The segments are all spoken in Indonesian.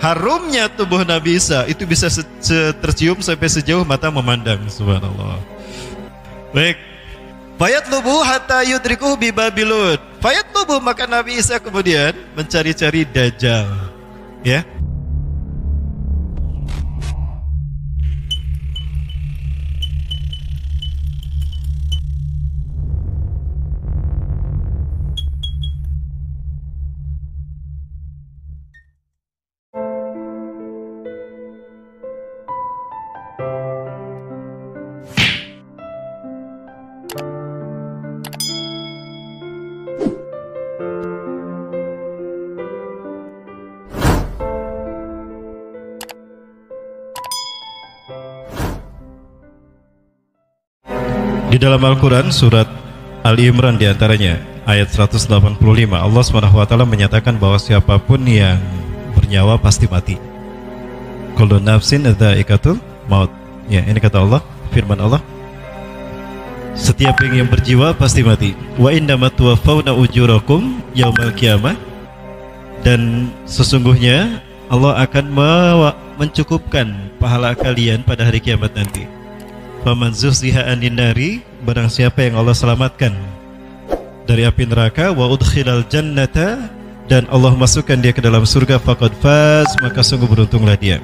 harumnya tubuh Nabi Isa itu bisa tercium sampai sejauh mata memandang. Subhanallah. Baik. Fayatlubu hatta yudrikuhu bi Babilud. Fayatlubu, maka Nabi Isa kemudian mencari-cari Dajjal. Ya. Di dalam Al-Quran surat Ali Imran diantaranya ayat 185 Allah SWT menyatakan bahwa siapapun yang bernyawa pasti mati. Kullu nafsin dha'iqatul maut. Ya, ini kata Allah, firman Allah. Setiap yang berjiwa pasti mati. Wa innama tuwaffawna ujurakum yaumal qiyamah. Dan sesungguhnya Allah akan mencukupkan pahala kalian pada hari kiamat nanti. Faman zuhziha 'anil nari, barang siapa yang Allah selamatkan dari api neraka, wa udkhilal jannata, dan Allah masukkan dia ke dalam surga, faqad faz, maka sungguh beruntunglah dia.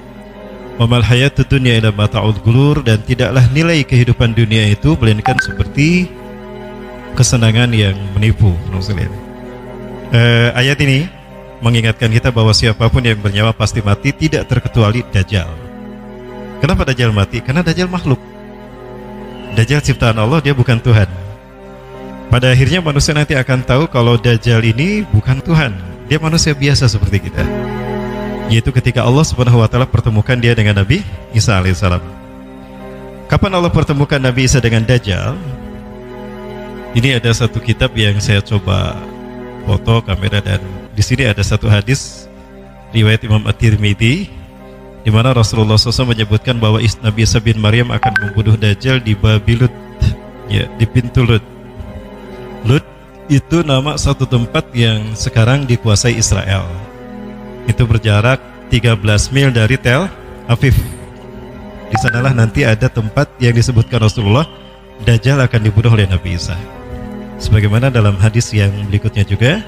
Wa mal hayatud dunya illa mata'ul ghurur, dan tidaklah nilai kehidupan dunia itu melainkan seperti kesenangan yang menipu. Ayat ini mengingatkan kita bahwa siapapun yang bernyawa pasti mati, tidak terkecuali Dajjal. Kenapa Dajjal mati? Karena Dajjal makhluk. Dajjal ciptaan Allah, dia bukan Tuhan. Pada akhirnya manusia nanti akan tahu kalau Dajjal ini bukan Tuhan, dia manusia biasa seperti kita. Yaitu ketika Allah Subhanahu wa taala pertemukan dia dengan Nabi Isa alaihissalam. Kapan Allah pertemukan Nabi Isa dengan Dajjal? Ini ada satu kitab yang saya coba foto kamera, dan di sini ada satu hadis riwayat Imam At-Tirmidzi di mana Rasulullah SAW menyebutkan bahwa Nabi Isa bin Maryam akan membunuh Dajjal di Babilud, ya, di pintu Lud. Lud itu nama satu tempat yang sekarang dikuasai Israel. Itu berjarak 13 mil dari Tel Aviv. Di sanalah nanti ada tempat yang disebutkan Rasulullah Dajjal akan dibunuh oleh Nabi Isa. Sebagaimana dalam hadis yang berikutnya juga,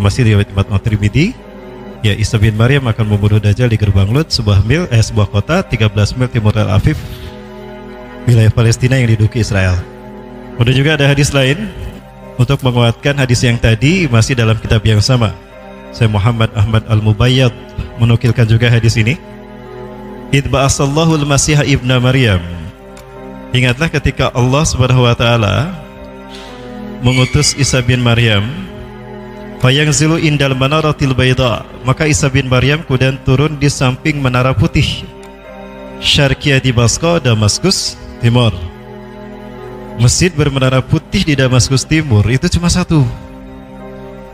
masih riwayat Imam At-Tirmidzi, ya, Isa bin Maryam akan membunuh Dajjal di gerbang Lud, sebuah kota 13 mil timur Tel Aviv, wilayah Palestina yang diduduki Israel. Kemudian juga ada hadis lain untuk menguatkan hadis yang tadi, masih dalam kitab yang sama. Saya Muhammad Ahmad Al-Mubayyad menukilkan juga hadis ini. Idh ba'asallahu al-Masih ibna Maryam. Ingatlah ketika Allah Subhanahu wa taala mengutus Isa bin Maryam, fayangzilu indal manaratil bayda, maka Isa bin Maryam kemudian turun di samping menara putih, syarqiyah Damaskus, Damaskus Timur. Masjid bermenara putih di Damaskus Timur itu cuma satu.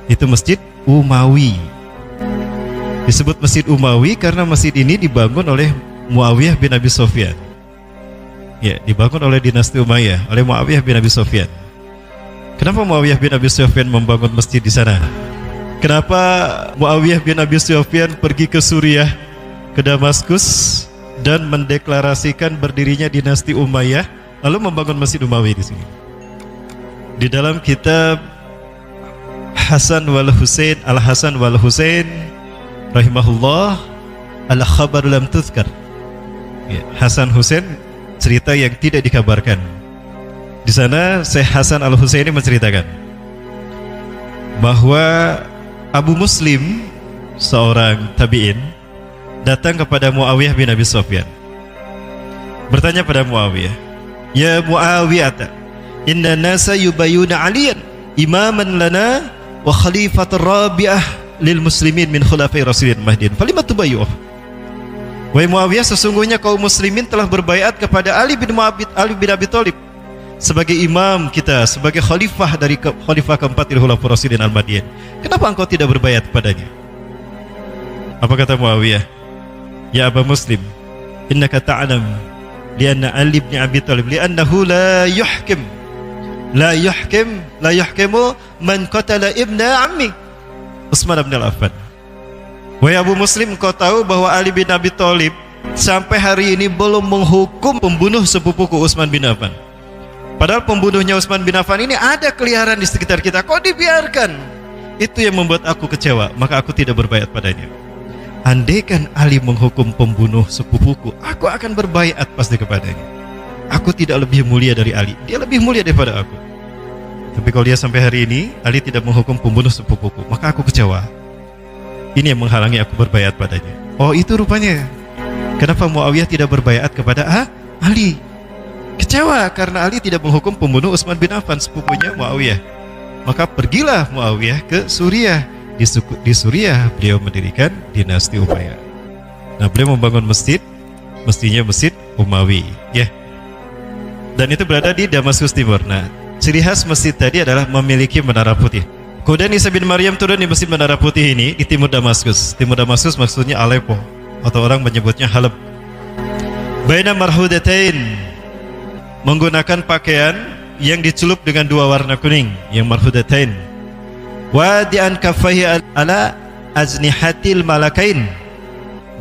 Itu Masjid Umawi. Disebut Masjid Umawi karena masjid ini dibangun oleh Muawiyah bin Abi Sufyan. Ya, dibangun oleh dinasti Umayyah, oleh Muawiyah bin Abi Sufyan. Kenapa Muawiyah bin Abi Sufyan membangun masjid di sana? Kenapa Muawiyah bin Abi Sufyan pergi ke Suriah, ke Damaskus, dan mendeklarasikan berdirinya dinasti Umayyah, lalu membangun Masjid Umawi di sini? Di dalam kitab Hasan wal Husain, Al-Hasan wal Husain rahimahullah, Al-Khabar lam tuzkar, ya, Hasan Husain, cerita yang tidak dikabarkan. Di sana Syekh Hasan Al-Husaini menceritakan bahwa Abu Muslim, seorang tabi'in, datang kepada Muawiyah bin Abi Sufyan, bertanya pada Muawiyah, "Ya Muawiyah, inna nasa yubayuna aliyan imaman lana wa khalifatur rabi'ah lil muslimin min khulafai rasulin mahdin, falima tubayyuh?" Wahai Muawiyah, sesungguhnya kaum muslimin telah berbaiat kepada Ali bin Abi Thalib sebagai imam kita, sebagai khalifah dari khalifah keempat dari khulafai rasulin al-Mahdiyyin. Kenapa engkau tidak berbaiat kepadanya? Apa kata Muawiyah? Ya Aba Muslim, innaka ta'lam lianna Ali bin Abi Thalib li'annahu la yuhkimu man qatala ibna ammi Utsman bin Affan. Wahai Abu Muslim, engkau tahu bahwa Ali bin Abi Thalib sampai hari ini belum menghukum pembunuh sepupuku Utsman bin Affan. Padahal pembunuhnya Utsman bin Affan ini ada keliaran di sekitar kita, kok dibiarkan? Itu yang membuat aku kecewa, maka aku tidak berbaiat padanya. Andaikan Ali menghukum pembunuh sepupuku, aku akan berbaiat pasti kepadanya. Aku tidak lebih mulia dari Ali, dia lebih mulia daripada aku. Tapi kalau dia sampai hari ini Ali tidak menghukum pembunuh sepupuku, maka aku kecewa. Ini yang menghalangi aku berbaiat padanya. Oh, itu rupanya kenapa Muawiyah tidak berbaiat kepada Ali. Kecewa karena Ali tidak menghukum pembunuh Utsman bin Affan, sepupunya Muawiyah. Maka pergilah Muawiyah ke Suriah. Di Suriah beliau mendirikan dinasti Umayyah. Nah, beliau membangun masjid, mestinya masjid Umawi, ya. Dan itu berada di Damaskus Timur. Nah, ciri khas masjid tadi adalah memiliki menara putih. Kemudian Isa bin Maryam turun di masjid menara putih ini di timur Damaskus. Timur Damaskus maksudnya Aleppo, atau orang menyebutnya Halab. Baina marhudatain, menggunakan pakaian yang dicelup dengan dua warna kuning, yang marhudatain. Wadi'an kaffaihi ala aznihatil malakain,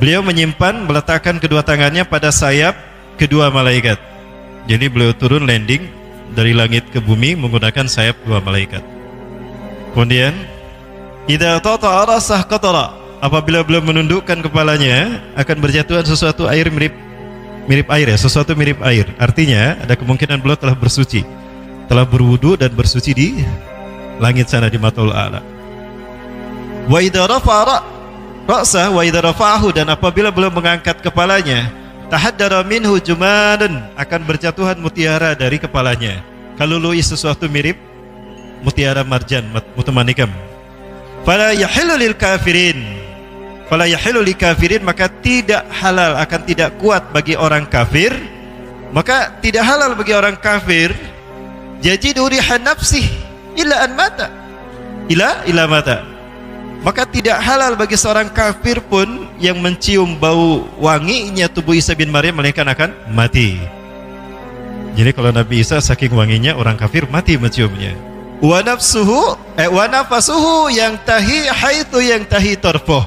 beliau menyimpan, meletakkan kedua tangannya pada sayap kedua malaikat. Jadi beliau turun landing dari langit ke bumi menggunakan sayap dua malaikat. Kemudian idza tata'a rasah qatara, apabila beliau menundukkan kepalanya akan berjatuhan sesuatu air mirip air, ya, sesuatu mirip air. Artinya ada kemungkinan beliau telah bersuci, telah berwudu dan bersuci di langit sana di Matul A'la. Wa idza rafa'a ra'sah wa idza rafa'ahu, dan apabila beliau mengangkat kepalanya, tahaddara minhu jumadan, akan berjatuhan mutiara dari kepalanya. Kalului sesuatu mirip mutiara marjan mutamanikam. Fala yahillu lil kafirin, fala yahillu lil kafirin, maka tidak halal, akan tidak kuat bagi orang kafir, maka tidak halal bagi orang kafir yajidu rihan nafsih illa an mata, ila mata, maka tidak halal bagi seorang kafir pun yang mencium bau wanginya tubuh Isa bin Maryam melainkan akan mati. Jadi kalau Nabi Isa saking wanginya, orang kafir mati menciumnya. Wa nafsuhu wa nafasuhu yang tahi haitsu yang tahi tarfuh,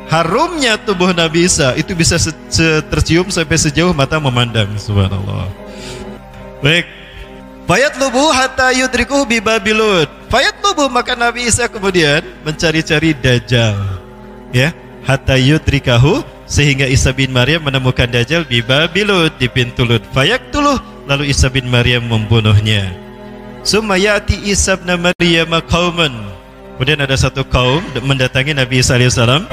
harumnya tubuh Nabi Isa itu bisa tercium sampai sejauh mata memandang. Subhanallah. Baik. Fayatlubu hatta yudrikuhu bi Babilud. Fayatlubu, maka Nabi Isa kemudian mencari-cari Dajjal, ya, hatta yudrikahu, sehingga Isa bin Maryam menemukan Dajjal di Babilud, di pintu Lud. Fayaktuluh, lalu Isa bin Maryam membunuhnya. Summa ya'ti Isa bin Maryam qauman, kemudian ada satu kaum mendatangi Nabi Isa alaihissalam.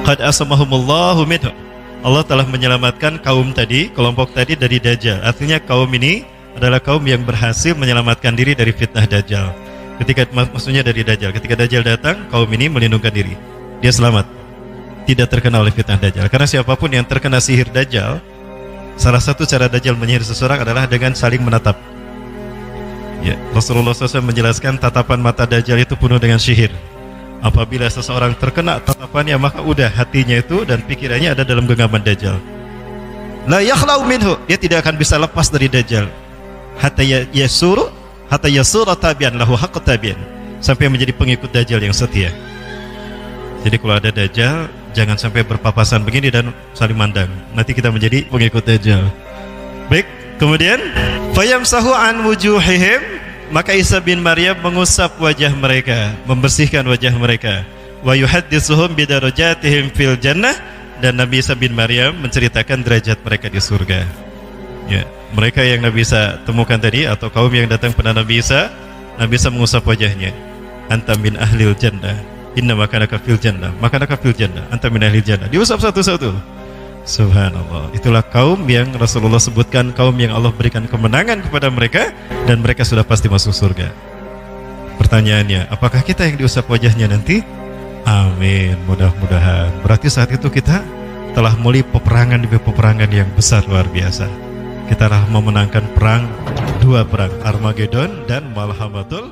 Qad asamahumullahu minhu, Allah telah menyelamatkan kaum tadi, kelompok tadi dari Dajjal. Artinya kaum ini adalah kaum yang berhasil menyelamatkan diri dari fitnah Dajjal. Maksudnya dari Dajjal. Ketika Dajjal datang, kaum ini melindungkan diri. Dia selamat, tidak terkena oleh fitnah Dajjal. Karena siapapun yang terkena sihir Dajjal, salah satu cara Dajjal menyihir seseorang adalah dengan saling menatap. Ya, Rasulullah SAW menjelaskan tatapan mata Dajjal itu penuh dengan sihir. Apabila seseorang terkena tatapannya, maka udah hatinya itu dan pikirannya ada dalam genggaman Dajjal. La yakhlau minhu, dia tidak akan bisa lepas dari Dajjal. Hatta yasura tabian lahu haqq tabian, sampai menjadi pengikut Dajjal yang setia. Jadi kalau ada Dajjal, jangan sampai berpapasan begini dan saling mandang. Nanti kita menjadi pengikut Dajjal. Baik, kemudian fayamsahu an wujuhihim, maka Isa bin Maryam mengusap wajah mereka, membersihkan wajah mereka. Wa yuhadditsuhum bidarajatihim fil jannah, dan Nabi Isa bin Maryam menceritakan derajat mereka di surga. Ya, mereka yang Nabi Isa temukan tadi, atau kaum yang datang pada Nabi Isa mengusap wajahnya. Anta min ahlil jannah, inna makanaka fil jannah, makanaka fil jannah, anta min ahlil jannah. Diusap satu-satu. Subhanallah. Itulah kaum yang Rasulullah sebutkan, kaum yang Allah berikan kemenangan kepada mereka dan mereka sudah pasti masuk surga. Pertanyaannya, apakah kita yang diusap wajahnya nanti? Amin, mudah-mudahan. Berarti saat itu kita telah mulai peperangan demi peperangan yang besar luar biasa. Kita telah memenangkan perang, dua perang, Armageddon dan Malhamatul